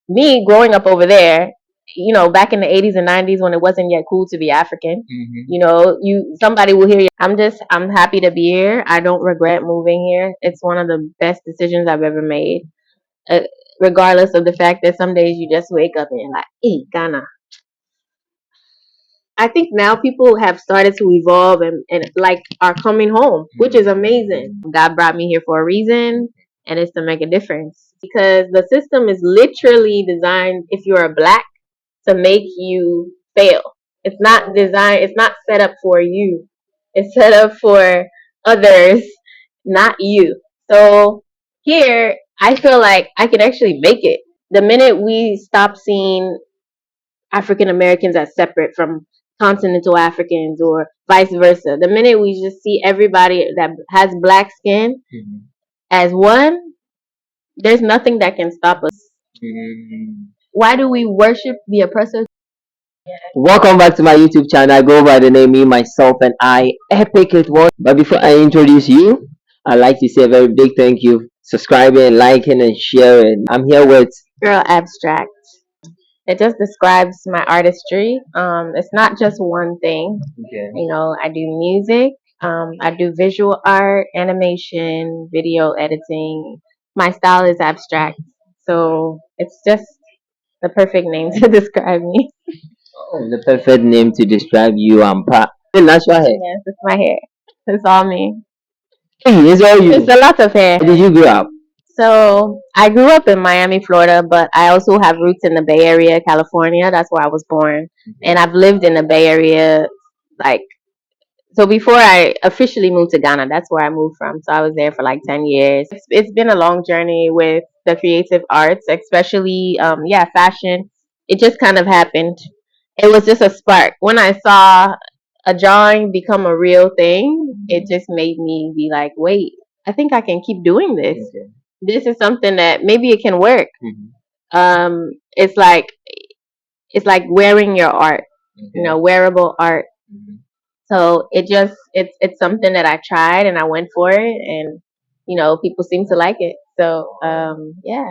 me growing up over there, back in the 80s and 90s when it wasn't yet cool to be African, somebody will hear you. I'm happy to be here. I don't regret moving here. It's one of the best decisions I've ever made. Uh, Regardless of the fact that some days you just wake up and you're like, hey, Ghana. I think now people have started to evolve and like are coming home, which is amazing. God brought me here for a reason, and it's to make a difference. Because the system is literally designed, if you're a black, to make you fail. It's not set up for you. It's set up for others, not you. So here, I feel like I can actually make it. The minute we stop seeing African Americans as separate from continental Africans or vice versa, the minute we just see everybody that has black skin as one, there's nothing that can stop us. Why do we worship the oppressor? Welcome back to my YouTube channel. I go by the name Me, Myself, and I, Epic It Was. But before I introduce you, I'd like to say a very big thank you, subscribing, liking, and sharing. I'm here with Girl Abstract. It just describes my artistry. It's not just one thing. Okay. I do music. I do visual art, animation, video editing. My style is abstract, so it's just the perfect name to describe me. the perfect name to describe you. Natural hair. Yes, it's my hair. It's all me. Hey, it's all you. It's a lot of hair. Where did you grow up? So I grew up in Miami, Florida, but I also have roots in the Bay Area, California. That's where I was born, and I've lived in the Bay Area, like so before I officially moved to Ghana. That's where I moved from. So I was there for like 10 years. It's been a long journey with the creative arts, especially fashion. It just kind of happened. It was just a spark when I saw a drawing become a real thing. It just made me be like, wait, I think I can keep doing this. Okay. This is something that maybe it can work. It's like wearing your art, wearable art. So it's something that I tried and I went for it, and people seem to like it. So yeah.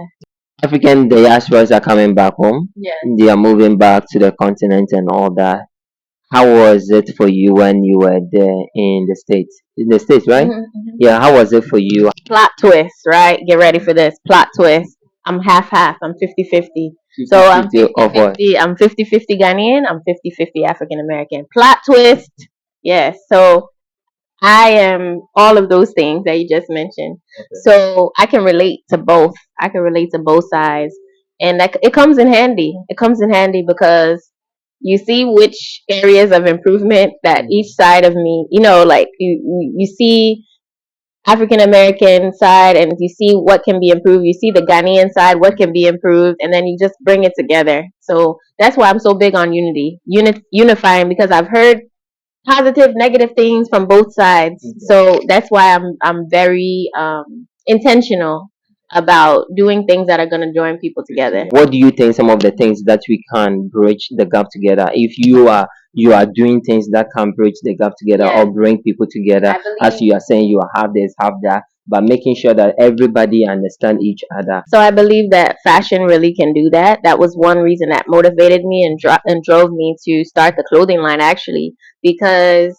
African diasporas are coming back home. Yeah. They are moving back to the continent and all that. How was it for you when you were there in the States? In the States, right? Yeah, how was it for you? Plot twist, right? Get ready for this. Plot twist. I'm half. I'm 50-50. So I'm 50-50, I'm 50-50 Ghanaian, I'm 50-50 African American. Plot twist. Yes. So I am all of those things that you just mentioned. Okay. So I can relate to both. I can relate to both sides. And it comes in handy. It comes in handy because you see which areas of improvement that each side of me, like you see African American side and you see what can be improved. You see the Ghanaian side, what can be improved, and then you just bring it together. So that's why I'm so big on unifying, because I've heard positive, negative things from both sides. So that's why I'm very intentional about doing things that are going to join people together. What do you think some of the things that we can bridge the gap together? If you are doing things that can bridge the gap together, or bring people together, as you are saying, you have this, have that, but making sure that everybody understand each other. So I believe that fashion really can do that. That was one reason that motivated me and drove me to start the clothing line, actually, because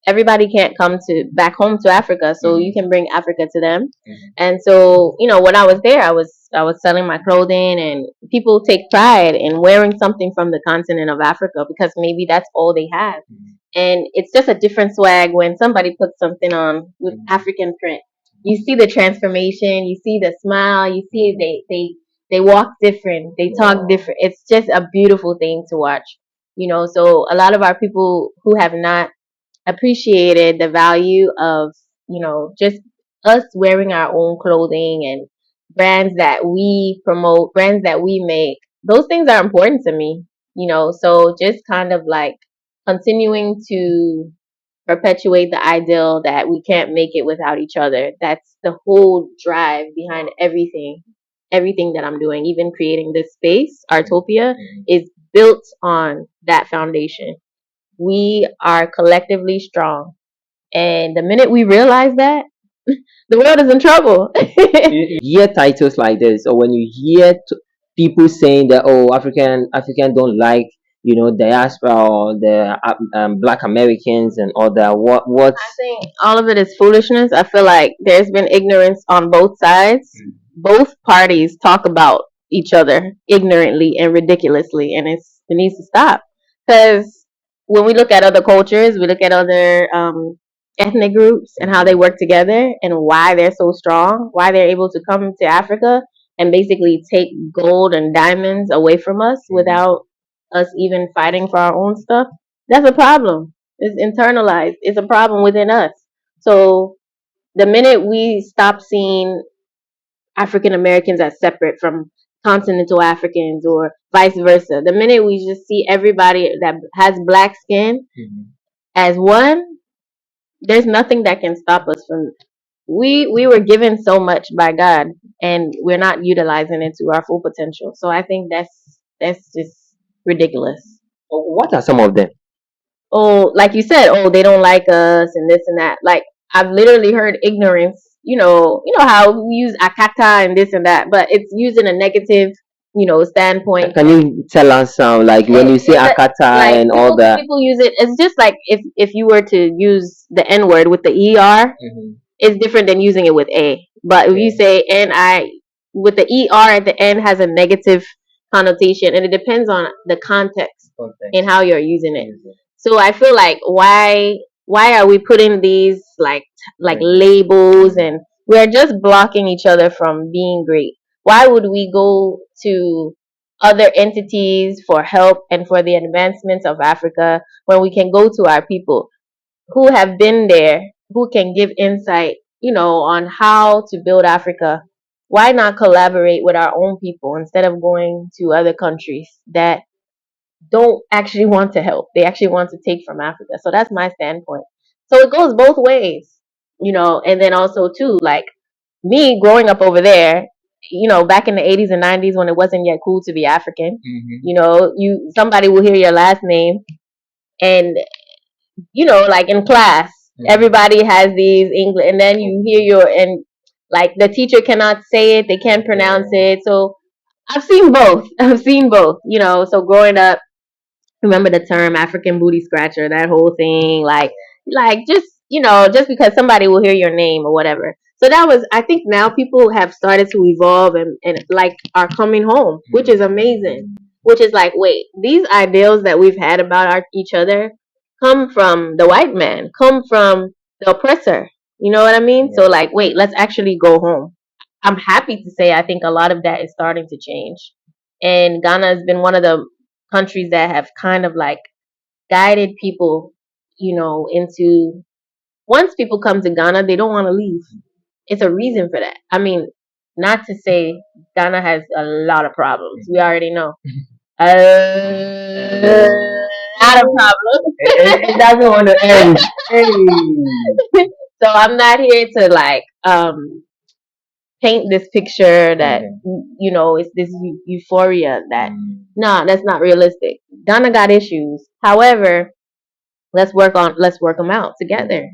everybody can't come to back home to Africa, so you can bring Africa to them. And so, when I was there, I was selling my clothing, and people take pride in wearing something from the continent of Africa because maybe that's all they have. And it's just a different swag when somebody puts something on with African print. You see the transformation, you see the smile, you see they walk different, they talk different. It's just a beautiful thing to watch. So a lot of our people who have not appreciated the value of, just us wearing our own clothing and brands that we promote, brands that we make. Those things are important to me, so just kind of like continuing to perpetuate the ideal that we can't make it without each other. That's the whole drive behind everything that I'm doing. Even creating this space, Artopia, is built on that foundation. We are collectively strong. And the minute we realize that, the world is in trouble. Hear titles like this, or when you hear people saying that, oh, African don't like, diaspora or the Black Americans and all that. What's I think all of it is foolishness. I feel like there's been ignorance on both sides. Both parties talk about each other ignorantly and ridiculously, and it needs to stop. Because when we look at other cultures, we look at other ethnic groups and how they work together and why they're so strong, why they're able to come to Africa and basically take gold and diamonds away from us without us even fighting for our own stuff. That's a problem. It's internalized. It's a problem within us. So the minute we stop seeing African Americans as separate from continental Africans or vice versa, the minute we just see everybody that has black skin as one, there's nothing that can stop us from. We were given so much by God, and we're not utilizing it to our full potential. So I think that's just ridiculous. what are some of them? Oh, like you said, oh, they don't like us and this and that. Like I've literally heard ignorance. You know how we use akata and this and that, but it's used in a negative, standpoint. Can you tell us some, like when you say akata Like and all that? people use it. It's just like if you were to use the N word with the er, it's different than using it with a. But if you say ni with the er at the end has a negative connotation, and it depends on the context and how you're using it. So I feel like why are we putting these like labels, and we're just blocking each other from being great. Why would we go to other entities for help and for the advancements of Africa when we can go to our people who have been there, who can give insight, on how to build Africa? Why not collaborate with our own people instead of going to other countries that don't actually want to help? They actually want to take from Africa. So that's my standpoint. So it goes both ways, and then also too, like me growing up over there, back in the 80s and 90s when it wasn't yet cool to be African, you somebody will hear your last name and like in class, everybody has these English, and then you hear and like the teacher cannot say it, they can't pronounce it. So I've seen both. I've seen both. So growing up, remember the term African booty scratcher, that whole thing, like just just because somebody will hear your name or whatever. So that was, I think now people have started to evolve and like are coming home, which is amazing. Which is like, wait, these ideals that we've had about each other come from the white man, come from the oppressor. You know what I mean? So like, wait, let's actually go home. I'm happy to say I think a lot of that is starting to change. And Ghana has been one of the countries that have kind of like guided people, into once people come to Ghana, they don't want to leave. It's a reason for that. I mean, not to say Ghana has a lot of problems. We already know. A lot of problems. It doesn't want to end. Hey. So I'm not here to like paint this picture that it's this euphoria that no, that's not realistic. Ghana got issues. However, let's work them out together.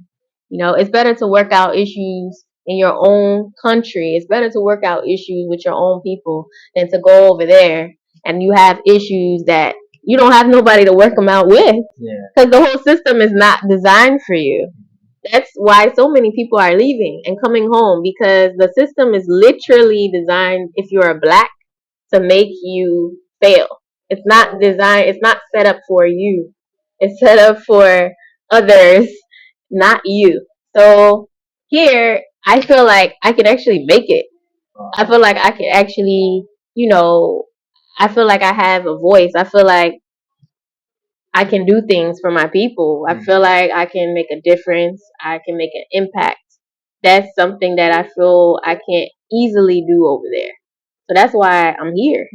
It's better to work out issues in your own country. It's better to work out issues with your own people than to go over there and you have issues that you don't have nobody to work them out with, because the whole system is not designed for you. That's why so many people are leaving and coming home, because the system is literally designed, if you're a black, to make you fail. It's not designed, it's not set up for you. It's set up for others, not you. So here, I feel like I could actually make it. I feel like I could actually, I feel like I have a voice. I feel like I can do things for my people. I feel like I can make a difference. I can make an impact. That's something that I feel I can't easily do over there. So that's why I'm here.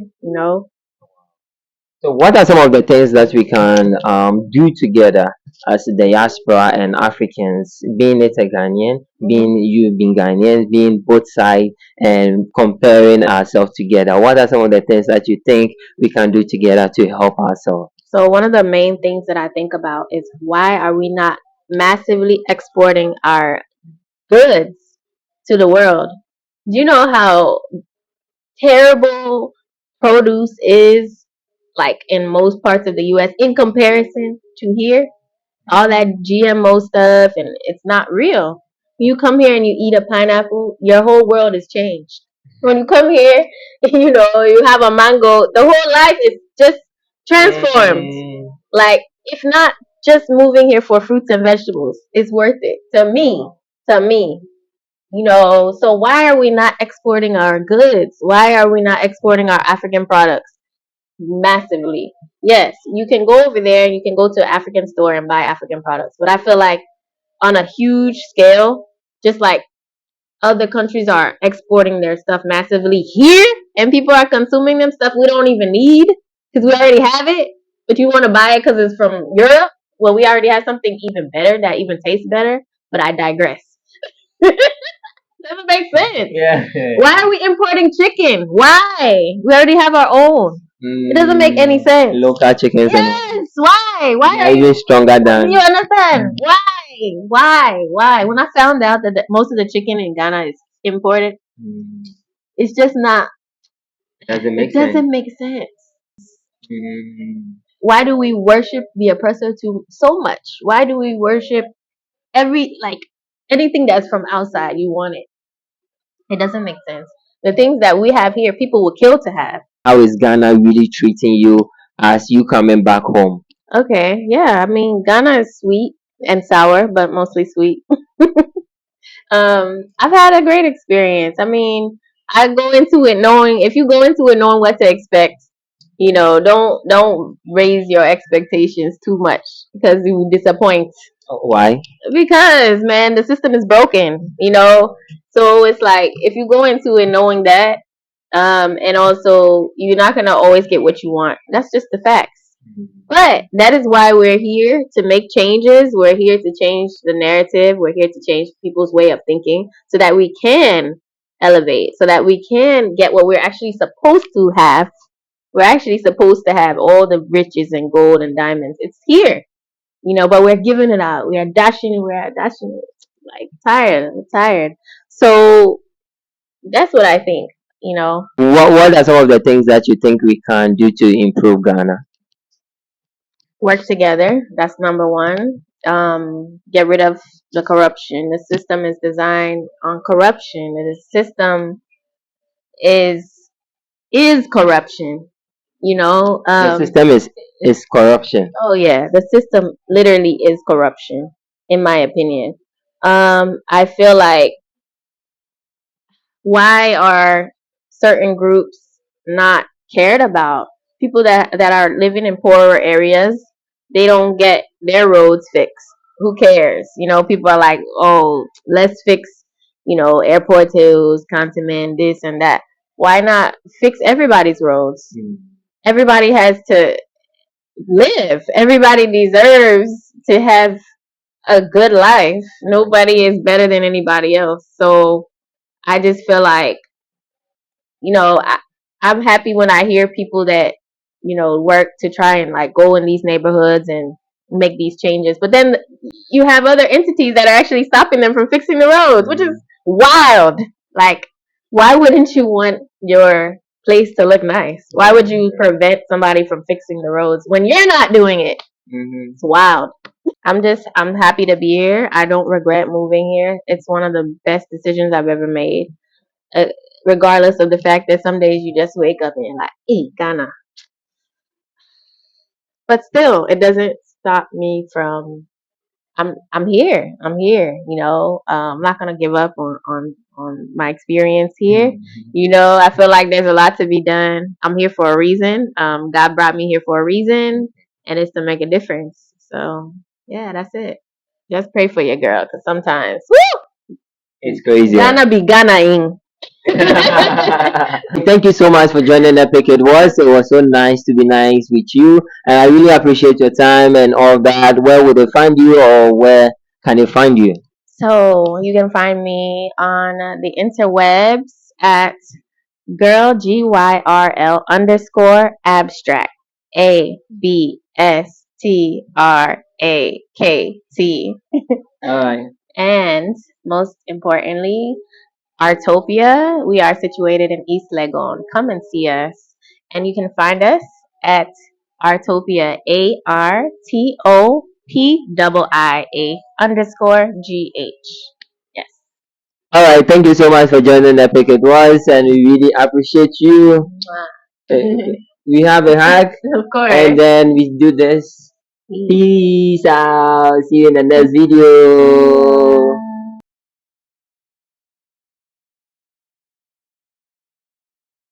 So, what are some of the things that we can do together as diaspora and Africans, being it a Ghanaian, being you being Ghanaian, being both sides, and comparing ourselves together? What are some of the things that you think we can do together to help ourselves? So one of the main things that I think about is, why are we not massively exporting our goods to the world? Do you know how terrible produce is like in most parts of the US in comparison to here. All that GMO stuff and it's not real. You come here and you eat a pineapple, your whole world is changed. When you come here, you have a mango, the whole life is just transformed. Like, if not just moving here for fruits and vegetables, it's worth it to me. To me. So why are we not exporting our goods? Why are we not exporting our African products massively? Yes, you can go over there and you can go to an African store and buy African products, but I feel like on a huge scale, just like other countries are exporting their stuff massively here, and people are consuming them stuff we don't even need because we already have it, but you want to buy it because it's from Europe. Well, we already have something even better that even tastes better. But I digress. Doesn't make sense. Yeah. Why are we importing chicken? Why? We already have our own. It doesn't make any sense. Local chickens. Yes. Why? Why They are are you? even stronger than. You understand? Why? When I found out that most of the chicken in Ghana is imported, it's just not. Doesn't It make doesn't sense. make sense. Why do we worship the oppressor so much? Why do we worship anything that's from outside? You want it. It doesn't make sense. The things that we have here, people will kill to have. How is Ghana really treating you as you coming back home? Okay, yeah. I mean, Ghana is sweet and sour, but mostly sweet. I've had a great experience. I mean, I go into it knowing if you go into it knowing what to expect, don't raise your expectations too much because you disappoint. Why? Because man, the system is broken. So it's like if you go into it knowing that, and also you're not gonna always get what you want. That's just the facts. But that is why we're here to make changes. We're here to change the narrative. We're here to change people's way of thinking so that we can elevate, so that we can get what we're actually supposed to have. We're actually supposed to have all the riches and gold and diamonds. It's here, but we're giving it out. We are dashing it. We're dashing it. Like tired. I'm tired. So that's what I think. What are some of the things that you think we can do to improve Ghana? Work together. That's number one. Get rid of the corruption. The system is designed on corruption. The system is corruption. The system is corruption. Oh yeah, the system literally is corruption, in my opinion. I feel like why are certain groups not cared about? People that are living in poorer areas, they don't get their roads fixed. Who cares? People are like, oh, let's fix, airport hills, continent, this and that. Why not fix everybody's roads? Everybody has to live. Everybody deserves to have a good life. Nobody is better than anybody else. So I just feel like I'm happy when I hear people that work to try and like go in these neighborhoods and make these changes. But then you have other entities that are actually stopping them from fixing the roads, which is wild. Like, why wouldn't you want your place to look nice? Why would you prevent somebody from fixing the roads when you're not doing it? It's wild. I'm happy to be here. I don't regret moving here. It's one of the best decisions I've ever made. Uh, Regardless of the fact that some days you just wake up and you're like, "Hey, Ghana," but still, it doesn't stop me from. I'm here. I'm here. I'm not gonna give up on my experience here. I feel like there's a lot to be done. I'm here for a reason. God brought me here for a reason, and it's to make a difference. So yeah, that's it. Just pray for your girl, cause sometimes, woo, It's crazy. Ghana be Ghanaing. Thank you so much for joining Epic. It was so nice to be nice with you, and I really appreciate your time and all that. Where would they find you, or where can they find you? So you can find me on the interwebs at girl_underscore abstract ABSTRAKT. All right. And most importantly, Artopia. We are situated in East Legon. Come and see us. And you can find us at Artopia, ARTOPIIA_GH. Yes. All right, thank you so much for joining Epic It Was, and we really appreciate you. Uh, we have a hug, Of course. and then we do this. Peace out. See you in the next video.